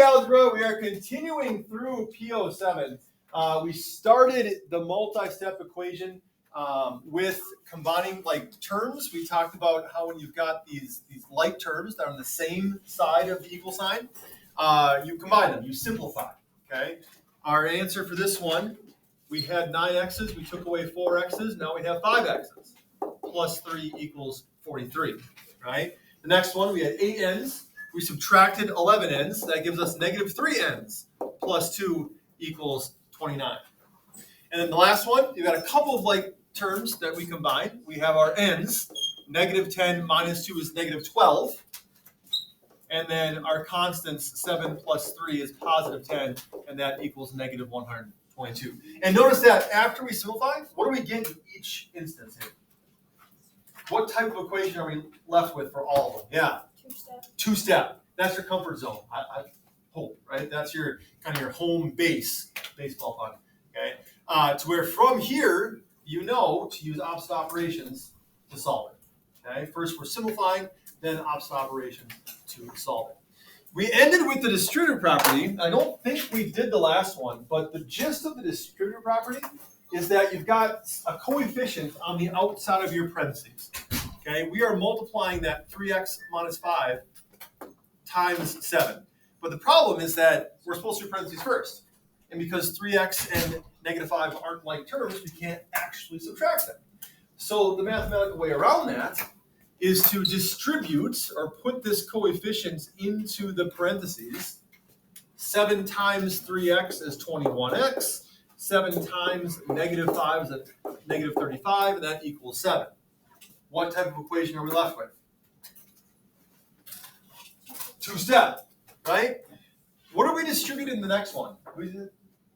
Algebra. We are continuing through PO7. We started the multi-step equation with combining like terms. We talked about how when you've got these like terms that are on the same side of the equal sign, you combine them, you simplify. Okay. Our answer for this one, we had 9x's, we took away 4x's, now we have 5x's. Plus 3 equals 43, right? The next one, we had 8 n's. We subtracted 11 n's. That gives us negative 3 n's. Plus 2 equals 29. And then the last one, you've got a couple of like terms that we combine. We have our n's. Negative 10 minus 2 is negative 12. And then our constants, 7 plus 3 is positive 10, and that equals negative 122. And notice that after we simplify, what do we get in each instance here? What type of equation are we left with for all of them? Yeah. Two-step. Two-step. That's your comfort zone. I hope, right? That's your kind of your home base, baseball pun. Okay. To where from here, you know to use opposite operations to solve it. Okay. First we're simplifying, then opposite operations to solve it. We ended with the distributive property. I don't think we did the last one, but the gist of the distributive property is that you've got a coefficient on the outside of your parentheses. Okay, we are multiplying that 3x minus 5 times 7. But the problem is that we're supposed to do parentheses first. And because 3x and negative 5 aren't like terms, we can't actually subtract them. So the mathematical way around that is to distribute or put this coefficient into the parentheses. 7 times 3x is 21x. 7 times negative 5 is negative 35, and that equals 7. What type of equation are we left with? Two-step, right? What are we distributing in the next one? We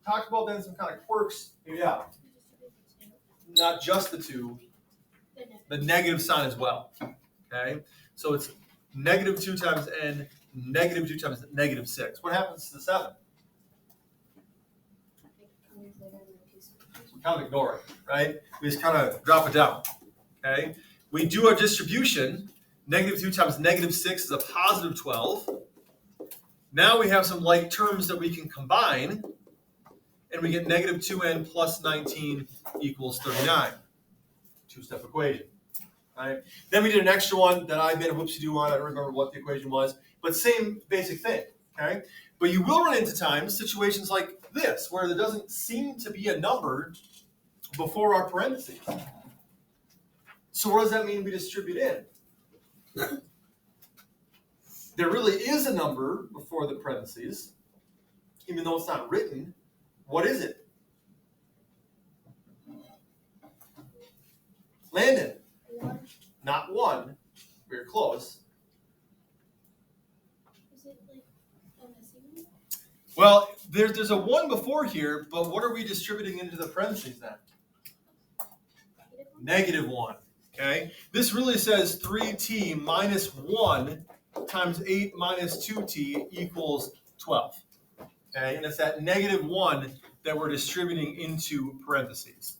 talked about then some kind of quirks. Yeah. Not just the 2, the negative sign as well. Okay? So it's negative 2 times n, negative 2 times negative 6. What happens to the 7? We kind of ignore it, right? We just kind of drop it down. Okay? We do our distribution. Negative 2 times negative 6 is a positive 12. Now we have some like terms that we can combine, and we get negative 2n plus 19 equals 39. Two-step equation. Right? Then we did an extra one that I made a whoopsie-doo on. I don't remember what the equation was, but same basic thing. Okay? But you will run into times, situations like this, where there doesn't seem to be a number before our parentheses. So what does that mean we distribute in? There really is a number before the parentheses, even though it's not written. What is it? Landon. 1. Not 1. We're close. Is it like a missing? Well, there's a 1 before here, but what are we distributing into the parentheses then? Negative 1. Okay? This really says 3t minus 1 times 8 minus 2t equals 12. Okay? And it's that negative 1 that we're distributing into parentheses.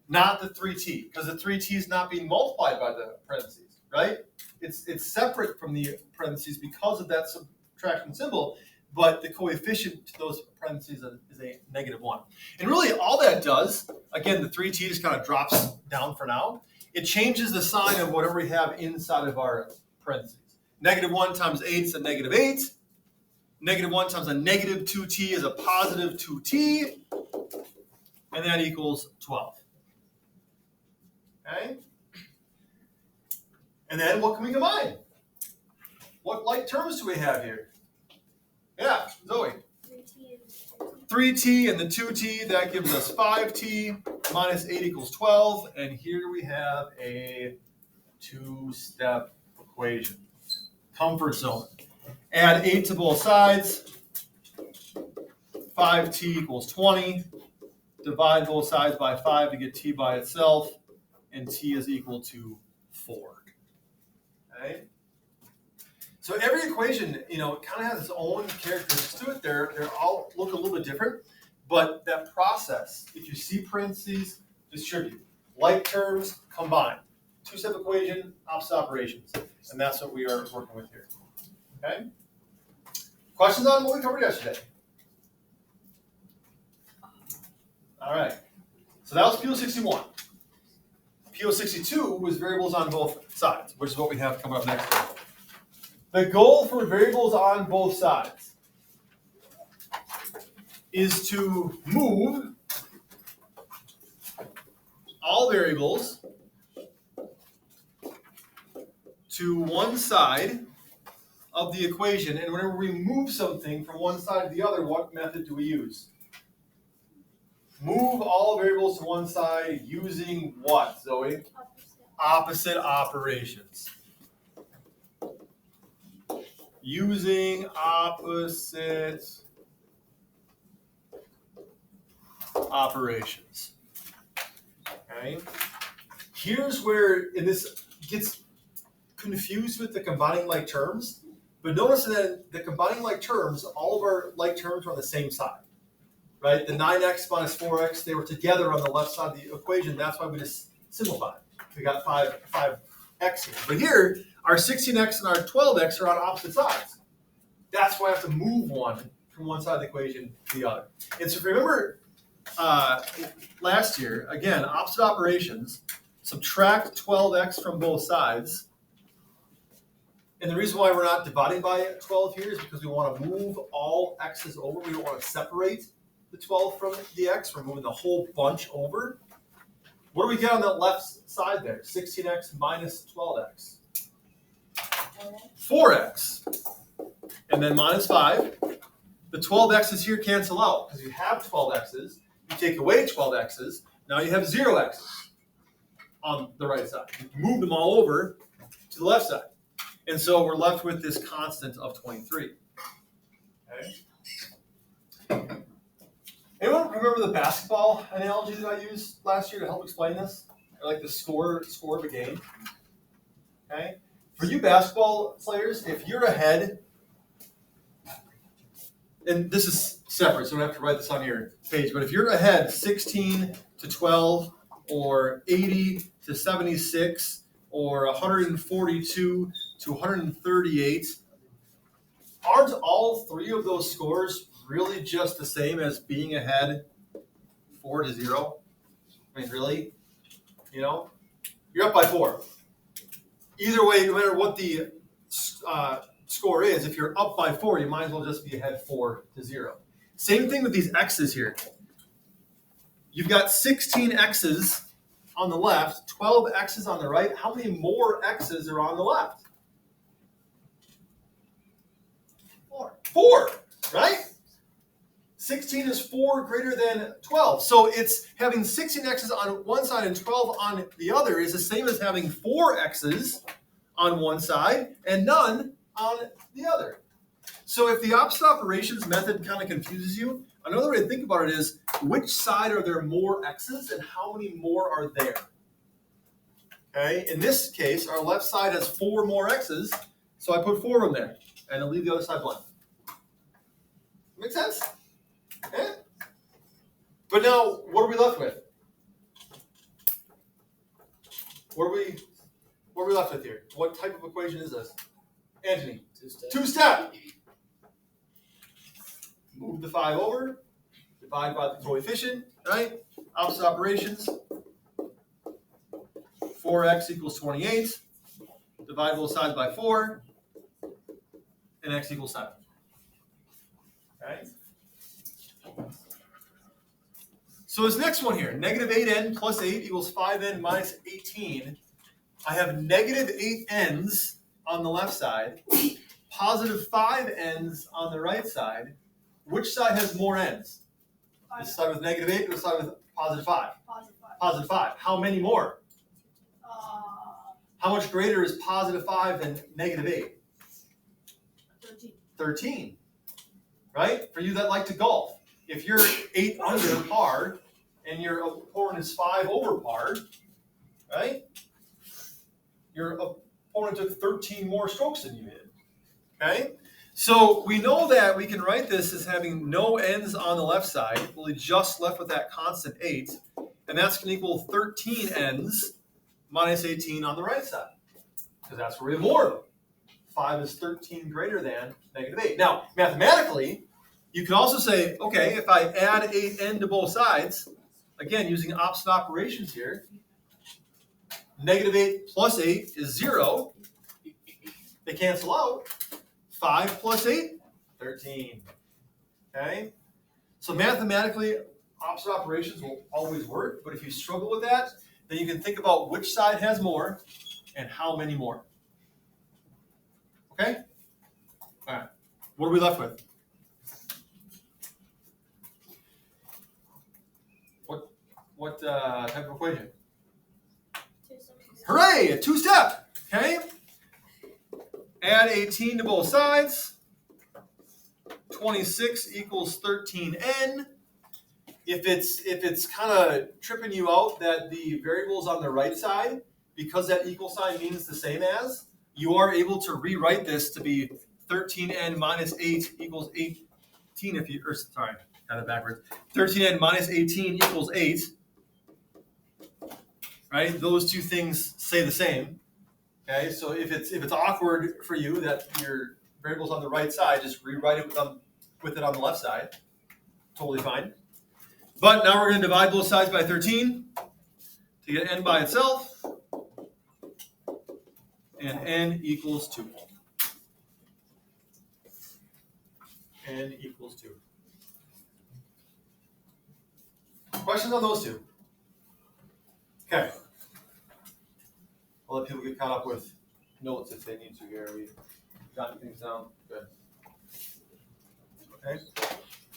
Not the 3t, because the 3t is not being multiplied by the parentheses, right? It's separate from the parentheses because of that subtraction symbol, but the coefficient to those parentheses is a negative 1. And really all that does, again, the 3t just kind of drops down for now. It changes the sign of whatever we have inside of our parentheses. Negative 1 times 8 is a negative 8. Negative 1 times a negative 2t is a positive 2t. And that equals 12. Okay? And then what can we combine? What like terms do we have here? Yeah, Zoe. 3t and the 2t, that gives us 5t minus 8 equals 12. And here we have a two-step equation. Comfort zone. Add 8 to both sides. 5t equals 20. Divide both sides by 5 to get t by itself. And t is equal to 4. Okay? So every equation, kind of has its own characteristics to it. They're all look a little bit different, but that process, if you see parentheses, distribute. Like terms, combine. Two-step equation, opposite operations. And that's what we are working with here. Okay? Questions on what we covered yesterday? All right. So that was PO61. PO62 was variables on both sides, which is what we have coming up next. The goal for variables on both sides is to move all variables to one side of the equation, and whenever we move something from one side to the other, what method do we use? Move all variables to one side using what, Zoe? Opposite operations. Using opposite operations. Okay. Here's where, and this gets confused with the combining like terms, but notice that the combining like terms, all of our like terms are on the same side, right? The 9x minus 4x, they were together on the left side of the equation. That's why we just simplified. We got 5x here. But here, our 16x and our 12x are on opposite sides. That's why I have to move one from one side of the equation to the other. And so if you remember last year, again, opposite operations, subtract 12x from both sides. And the reason why we're not dividing by 12 here is because we want to move all x's over. We don't want to separate the 12 from the x. We're moving the whole bunch over. What do we get on the left side there? 16x minus 12x. 4x. And then minus 5. The 12x's here cancel out because you have 12x's. You take away 12x's. Now you have 0 x's on the right side. You move them all over to the left side. And so we're left with this constant of 23. Okay. Anyone remember the basketball analogy that I used last year to help explain this? Or like the score of a game. Okay. For you basketball players, if you're ahead, and this is separate, so I don't have to write this on your page, but if you're ahead 16 to 12 or 80 to 76 or 142 to 138, aren't all three of those scores really just the same as being ahead 4-0? I mean, really? You know? You're up by 4. Either way, no matter what the score is, if you're up by 4, you might as well just be ahead 4-0. Same thing with these x's here. You've got 16 x's on the left, 12 x's on the right. How many more x's are on the left? 4, right? 16 is 4 greater than 12. So it's having 16 x's on one side and 12 on the other is the same as having 4 x's on one side and none on the other. So if the opposite operations method kind of confuses you, another way to think about it is which side are there more x's and how many more are there? Okay, in this case, our left side has 4 more x's, so I put 4 in there and I'll leave the other side blank. Make sense? Okay. But now, what are we left with? What are we left with here? What type of equation is this? Anthony? Two-step. Move the 5 over, divide by the coefficient, right? Opposite operations. 4x equals 28. Divide both sides by 4, and x equals 7. Okay. So this next one here, negative 8n plus 8 equals 5n minus 18. I have negative 8n's on the left side, positive 5n's on the right side. Which side has more n's? This side with negative 8 or this side with positive 5? Positive 5. Positive 5. How many more? How much greater is positive 5 than negative 8? 13. 13. Right? For you that like to golf. If you're 8 under par and your opponent is 5 over par, right? Your opponent took 13 more strokes than you did. Okay? So we know that we can write this as having no n's on the left side. We'll be just left with that constant 8. And that's going to equal 13 n's minus 18 on the right side. Because that's where we have more of them. 5 is 13 greater than -8. Now, mathematically, you can also say, okay, if I add 8n to both sides, again, using opposite operations here, -8 plus 8 is 0. They cancel out. 5 plus 8, 13. Okay? So mathematically, opposite operations will always work, but if you struggle with that, then you can think about which side has more and how many more. Okay? All right. What are we left with? What type of equation? Hooray! A two-step. Okay? Add 18 to both sides. 26 equals 13n. If it's kind of tripping you out that the variable's on the right side, because that equal sign means the same as, you are able to rewrite this to be 13n minus 8 equals 18 if you, or sorry, got it backwards. 13n minus 18 equals 8. Right? Those two things say the same. Okay, so if it's awkward for you that your variable's on the right side, just rewrite it with it on the left side. Totally fine. But now we're going to divide both sides by 13 to get n by itself. And n equals 2. N equals 2. Questions on those two? Okay. I'll let people get caught up with notes if they need to here. We've gotten things down. Good. Okay.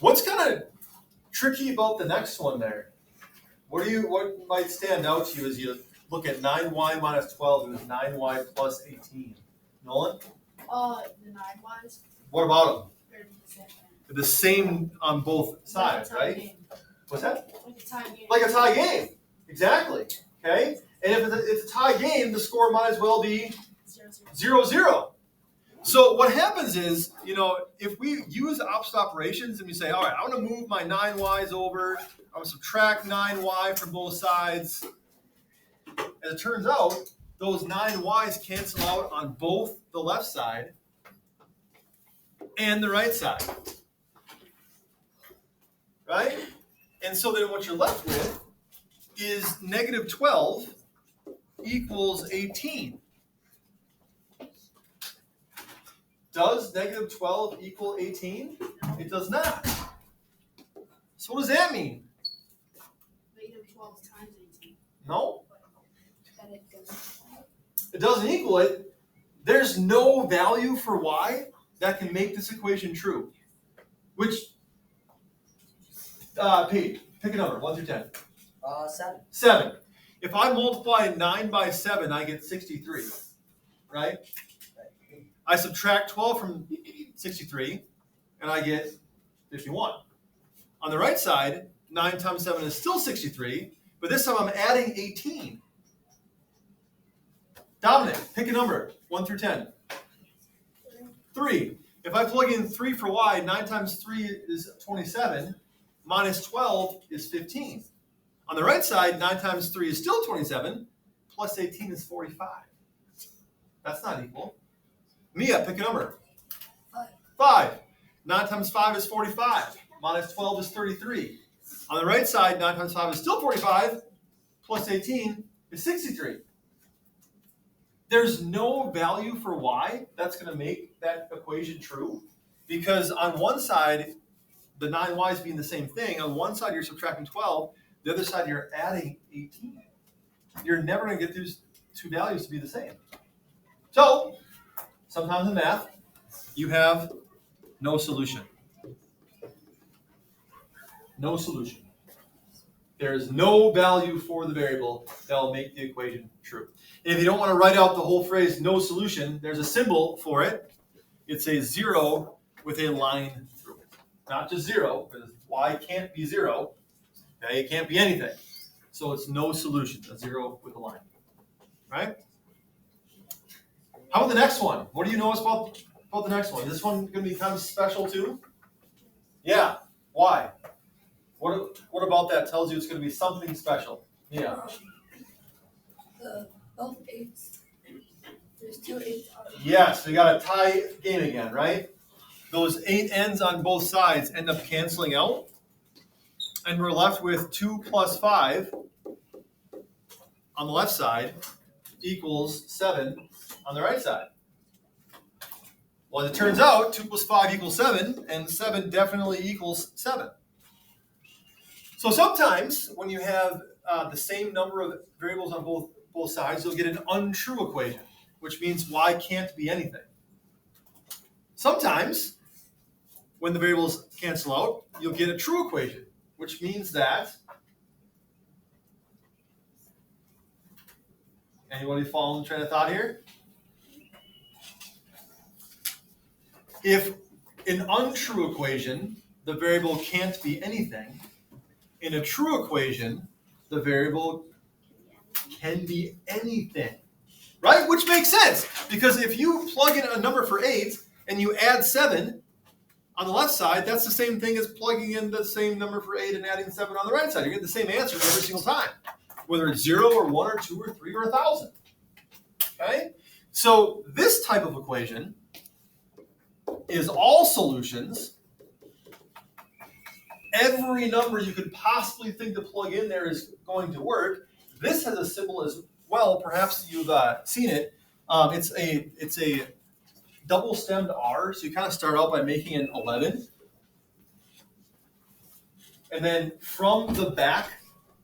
What's kind of tricky about the next one there? What might stand out to you as you look at 9y minus 12 is 9y plus 18? Nolan? The 9y's. What about They're them? The same on both sides, like a tie right? game. What's that? Like a tie game. Like a tie game. Exactly. Okay? And if it's a tie game, the score might as well be 0-0. So what happens is, if we use opposite operations and we say, all right, I want to move my 9y's over, I want to subtract 9y from both sides. As it turns out, those 9y's cancel out on both the left side and the right side. Right? And so then what you're left with is -12 equals 18. Does -12 equal 18? It does not. So what does that mean? -12 times 18. No, That it doesn't. it doesn't equal it. There's no value for y that can make this equation true. Which page? Pick a number, 1 through 10. 7. 7. If I multiply 9 by 7, I get 63, right? I subtract 12 from 63, and I get 51. On the right side, 9 times 7 is still 63, but this time I'm adding 18. Dominic, pick a number, 1 through 10. 3. If I plug in 3 for y, 9 times 3 is 27, minus 12 is 15. On the right side, 9 times 3 is still 27, plus 18 is 45. That's not equal. Mia, pick a number. 5. 9 times 5 is 45, minus 12 is 33. On the right side, 9 times 5 is still 45, plus 18 is 63. There's no value for y that's going to make that equation true, because on one side, the 9y's being the same thing. On one side, you're subtracting 12. The other side, you're adding 18. You're never going to get those two values to be the same. So, sometimes in math, you have no solution. No solution. There is no value for the variable that will make the equation true. And if you don't want to write out the whole phrase no solution, there's a symbol for it. It's a 0 with a line through it. Not just 0, because y can't be 0. Okay, it can't be anything. So it's no solution, a 0 with a line. Right? How about the next one? What do you know about the next one? Is this one going to be kind of special too? Yeah. Why? What about that tells you it's going to be something special? Yeah. Both 8's. There's 2 8s already. Yes, we got a tie game again, right? Those 8 ends on both sides end up canceling out. And we're left with 2 plus 5 on the left side equals 7 on the right side. Well, as it turns out, 2 plus 5 equals 7, and 7 definitely equals 7. So sometimes when you have the same number of variables on both sides, you'll get an untrue equation, which means y can't be anything. Sometimes when the variables cancel out, you'll get a true equation, which means that, anybody following the train of thought here? If an untrue equation, the variable can't be anything, in a true equation, the variable can be anything, right? Which makes sense, because if you plug in a number for 8 and you add 7 on the left side, that's the same thing as plugging in the same number for 8 and adding 7 on the right side. You get the same answer every single time, whether it's 0 or 1 or 2 or 3 or 1,000. Okay? So this type of equation is all solutions. Every number you could possibly think to plug in there is going to work. This has a symbol as well. Perhaps you've seen it. It's a double-stemmed R. So you kind of start out by making an 11. And then from the back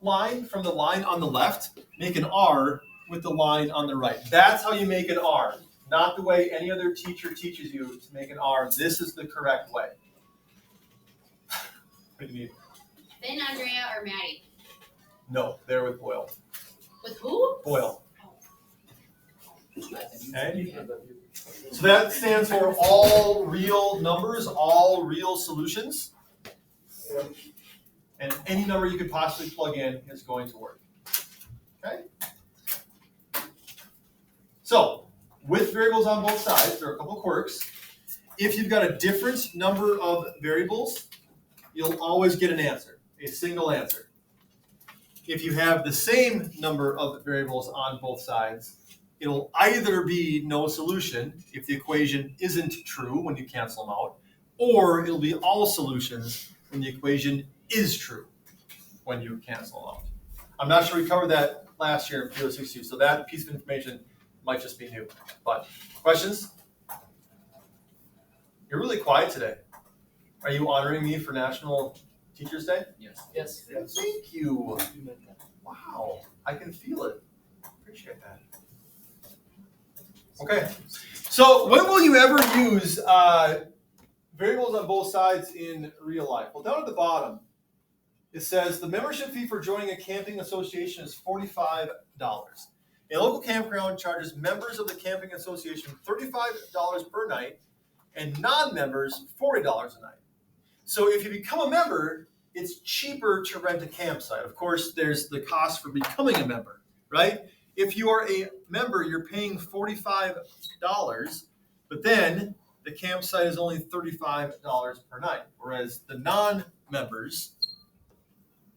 line, from the line on the left, make an R with the line on the right. That's how you make an R. Not the way any other teacher teaches you to make an R. This is the correct way. What do you need? Finn, Andrea, or Maddie? No, they're with Boyle. With who? Boyle. Okay. So that stands for all real numbers, all real solutions. And any number you could possibly plug in is going to work. Okay? So, with variables on both sides, there are a couple quirks. If you've got a different number of variables, you'll always get an answer, a single answer. If you have the same number of variables on both sides, it'll either be no solution if the equation isn't true when you cancel them out, or it'll be all solutions when the equation is true when you cancel them out. I'm not sure we covered that last year in PO6, so that piece of information might just be new. But questions? You're really quiet today. Are you honoring me for National Teachers Day? Yes. Yes. Thank you. Wow, I can feel it. Appreciate that. Okay, so when will you ever use variables on both sides in real life? Well, down at the bottom, it says the membership fee for joining a camping association is $45. A local campground charges members of the camping association $35 per night and non-members $40 a night. So if you become a member, it's cheaper to rent a campsite. Of course, there's the cost for becoming a member, right? If you are a member, you're paying $45, but then the campsite is only $35 per night, whereas the non-members,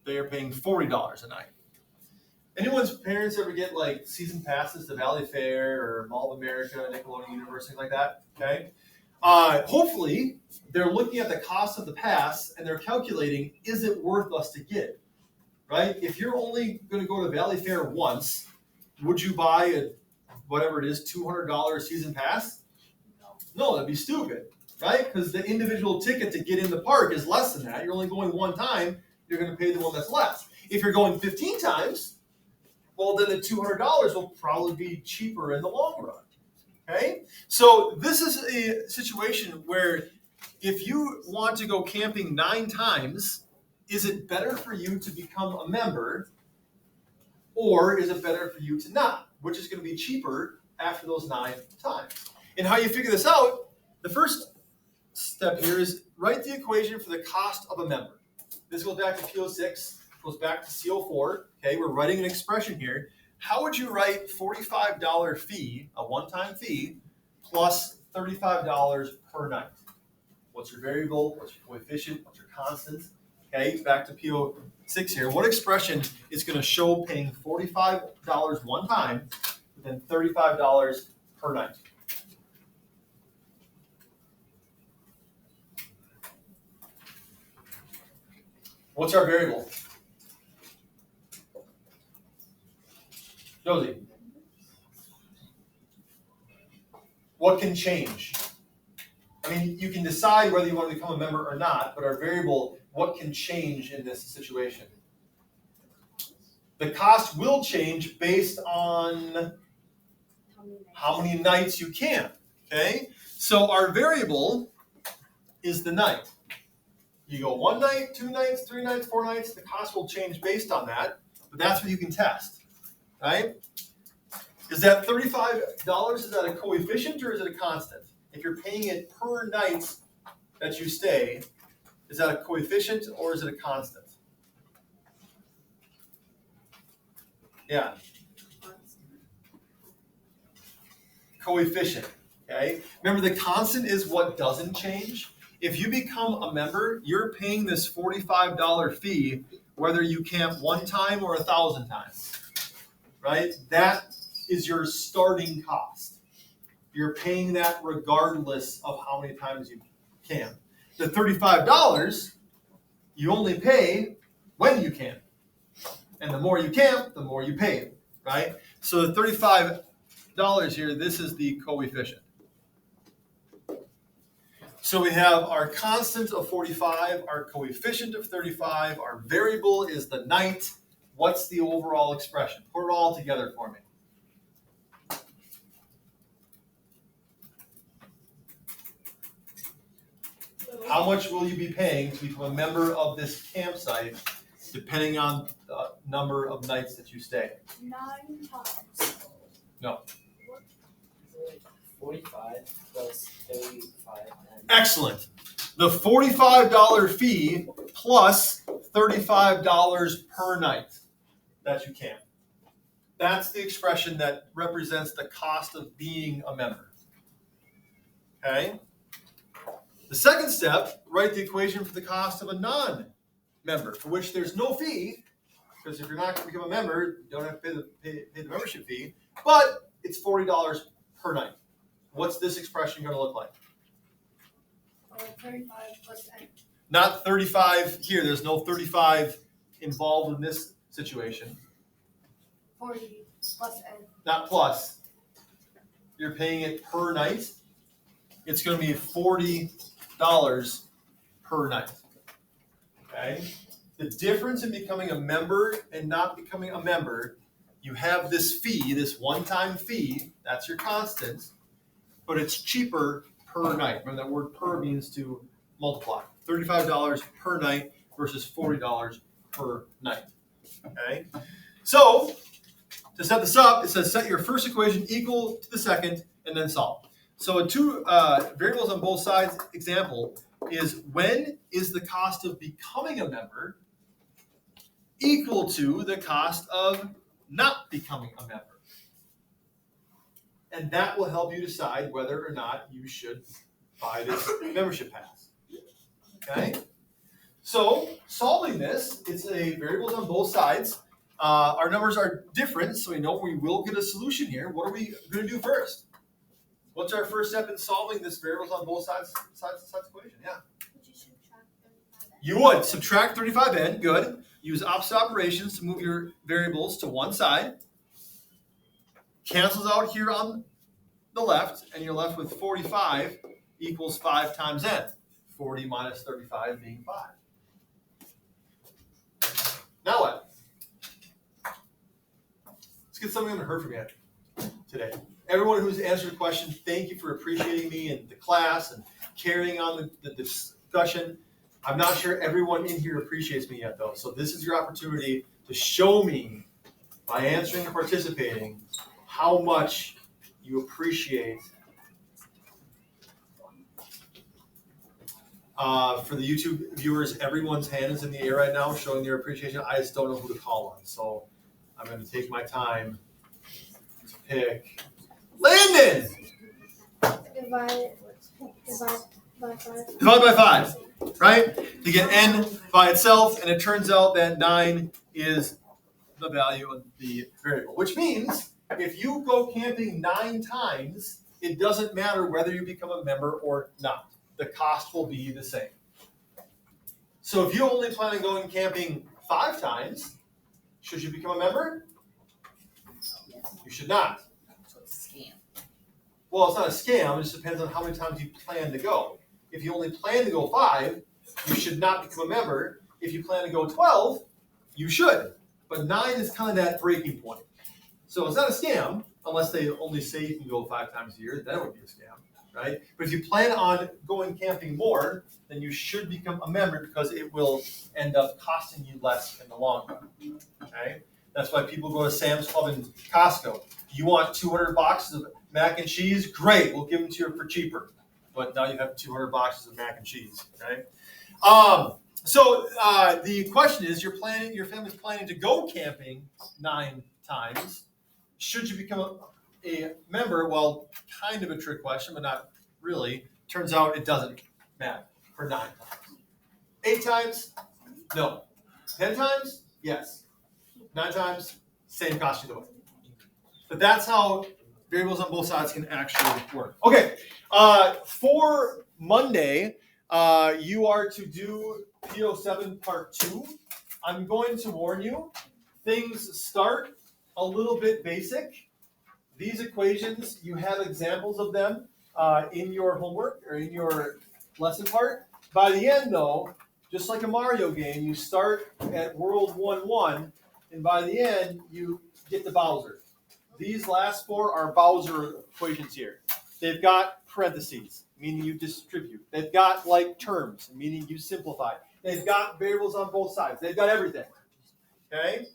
they are paying $40 a night. Anyone's parents ever get like season passes to Valley Fair or Mall of America, Nickelodeon University, like that? Okay. Hopefully, they're looking at the cost of the pass and they're calculating, is it worth us to get? Right? If you're only going to go to Valley Fair once, would you buy a whatever it is, $200 season pass? No, that'd be stupid, right? Because the individual ticket to get in the park is less than that. You're only going one time. You're going to pay the one that's less. If you're going 15 times, well, then the $200 will probably be cheaper in the long run. Okay? So this is a situation where if you want to go camping 9 times, is it better for you to become a member, or is it better for you to not? Which is going to be cheaper after those 9 times? And how you figure this out, the first step here is write the equation for the cost of a member. This goes back to PO6, goes back to CO4. Okay, we're writing an expression here. How would you write $45 fee, a one-time fee, plus $35 per night? What's your variable? What's your coefficient? What's your constant? Okay, back to PO6 here. What expression is going to show paying $45 one time, then $35 per per night. What's our variable? Josie. What can change? I mean, you can decide whether you want to become a member or not, but our variable, what can change in this situation? The cost will change based on how many nights you can, okay? So our variable is the night. You go 1 night, 2 nights, 3 nights, 4 nights, the cost will change based on that, but that's what you can test, right? Is that $35, is that a coefficient or is it a constant? If you're paying it per night that you stay, is that a coefficient or is it a constant? Yeah. Coefficient, okay? Remember, the constant is what doesn't change. If you become a member, you're paying this $45 fee whether you camp 1 time or 1,000 times, right? That is your starting cost. You're paying that regardless of how many times you camp. The $35, you only pay when you camp. And the more you camp, the more you pay, right? So the $35 here, this is the coefficient. So we have our constant of 45, our coefficient of 35, our variable is the night. What's the overall expression? Put it all together for me. How much will you be paying to become a member of this campsite, depending on the number of nights that you stay? 9 times. No. 45 plus 35. Excellent. The $45 fee plus $35 per night that you camp. That's the expression that represents the cost of being a member. Okay? The second step, write the equation for the cost of a non-member, for which there's no fee, because if you're not going to become a member, you don't have to pay the membership fee, but it's $40 per night. What's this expression going to look like? 35 plus n. Not 35 here. There's no 35 involved in this situation. 40 plus n. Not plus. You're paying it per night. It's going to be $40 per night. Okay? The difference in becoming a member and not becoming a member, you have this fee, this one-time fee, that's your constant, but it's cheaper per night. Remember that word per means to multiply. $35 per night versus $40 per night. Okay? So, to set this up, it says set your first equation equal to the second and then solve. So a 2 variables on both sides example is when is the cost of becoming a member equal to the cost of not becoming a member? And that will help you decide whether or not you should buy this membership pass. Okay? So solving this, it's a variables on both sides. Our numbers are different, so we know we will get a solution here. What are we going to do first? What's our first step in solving this variables on both sides equation? Yeah. Would you subtract 35n? You would subtract 35n. Good. Use opposite operations to move your variables to one side. Cancels out here on the left, and you're left with 45 equals 5 times n. 40 minus 35 being 5. Now what? Let's get something I haven't heard from you today. Everyone who's answered a question, thank you for appreciating me and the class and carrying on the discussion. I'm not sure everyone in here appreciates me yet, though. So this is your opportunity to show me, by answering and participating, how much you appreciate. For the YouTube viewers, everyone's hand is in the air right now, showing their appreciation. I just don't know who to call on. So I'm going to take my time to pick Landon! Divide by 5. Divide by 5, right? To get n by itself, and it turns out that 9 is the value of the variable, which means if you go camping 9 times, it doesn't matter whether you become a member or not. The cost will be the same. So if you only plan on going camping 5 times, should you become a member? You should not. So it's a scam. Well, it's not a scam. It just depends on how many times you plan to go. If you only plan to go 5, you should not become a member. If you plan to go 12, you should. But 9 is kind of that breaking point. So it's not a scam unless they only say you can go 5 times a year. Then it would be a scam, right? But if you plan on going camping more, then you should become a member because it will end up costing you less in the long run. Okay? That's why people go to Sam's Club and Costco. You want 200 boxes of mac and cheese? Great, we'll give them to you for cheaper. But now you have 200 boxes of mac and cheese. Okay? So the question is, your family's planning to go camping 9 times. Should you become a member? Well, kind of a trick question, but not really. Turns out it doesn't matter for 9 times. 8 times? No. 10 times? Yes. 9 times? Same cost either way. But that's how variables on both sides can actually work. Okay. For Monday, you are to do PO7 part 2. I'm going to warn you, things start a little bit basic. These equations, you have examples of them in your homework or in your lesson part. By the end, though, just like a Mario game, you start at world 1-1, and by the end, you get to Bowser. These last 4 are Bowser equations here. They've got parentheses, meaning you distribute. They've got like terms, meaning you simplify. They've got variables on both sides. They've got everything. Okay?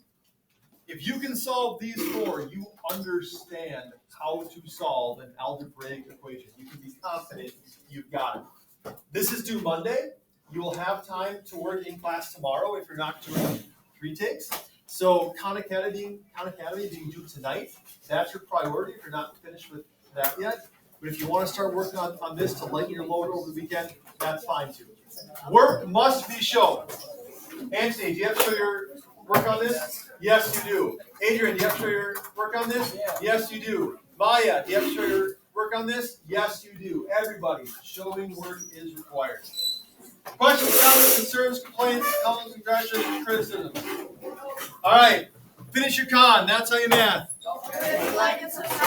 If you can solve these 4, you understand how to solve an algebraic equation. You can be confident you've got it. This is due Monday. You will have time to work in class tomorrow if you're not doing retakes. So Khan Academy being due tonight. That's your priority if you're not finished with that yet. But if you want to start working on this to lighten your load over the weekend, that's fine too. Work must be shown. Anthony, do you have to show your work on this? Yes, you do. Adrian, do you have to show your work on this? Yes, you do. Maya, do you have to show your work on this? Yes, you do. Everybody, showing work is required. Questions, comments, concerns, complaints, comments, congratulations, criticism. All right, finish your con. That's how you math. Okay. Like and subscribe.